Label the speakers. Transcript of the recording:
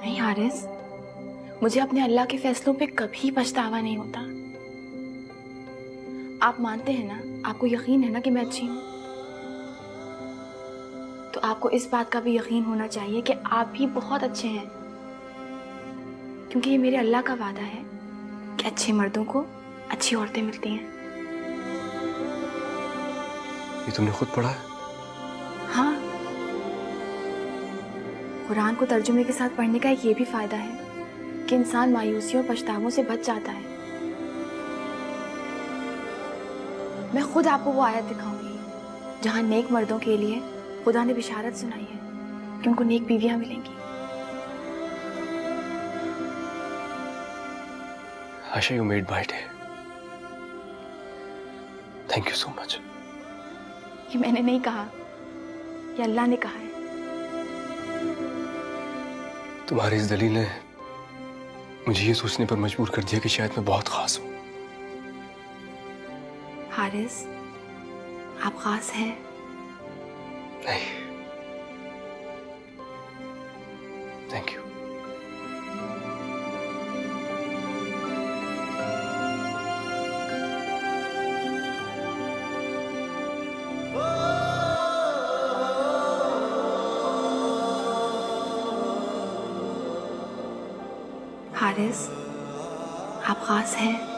Speaker 1: नहीं हारिस, मुझे अपने अल्लाह के फैसलों पे कभी पछतावा नहीं होता। आप मानते हैं ना, आपको यकीन है ना कि मैं अच्छी हूं, तो आपको इस बात का भी यकीन होना चाहिए कि आप भी बहुत अच्छे हैं, क्योंकि ये मेरे अल्लाह का वादा है कि अच्छे मर्दों को अच्छी औरतें मिलती हैं।
Speaker 2: ये तुमने खुद पढ़ा है?
Speaker 1: हाँ, कुरान को तर्जुमे के साथ पढ़ने का एक ये भी फायदा है कि इंसान मायूसियों और पछतावों से बच जाता है। मैं खुद आपको वो आयत दिखाऊंगी जहां नेक मर्दों के लिए खुदा ने बिशारत सुनाई है कि उनको नेक बीवियां मिलेंगी।
Speaker 2: Asha, you made my day. Thank you so much.
Speaker 1: ये मैंने नहीं कहा, ये अल्लाह ने कहा है।
Speaker 2: तुम्हारी इस दलील ने मुझे ये सोचने पर मजबूर कर दिया कि शायद मैं बहुत खास हूं।
Speaker 1: हारिस, आप खास हैं।
Speaker 2: नहीं, थैंक यू।
Speaker 1: हारिस, आप खास हैं।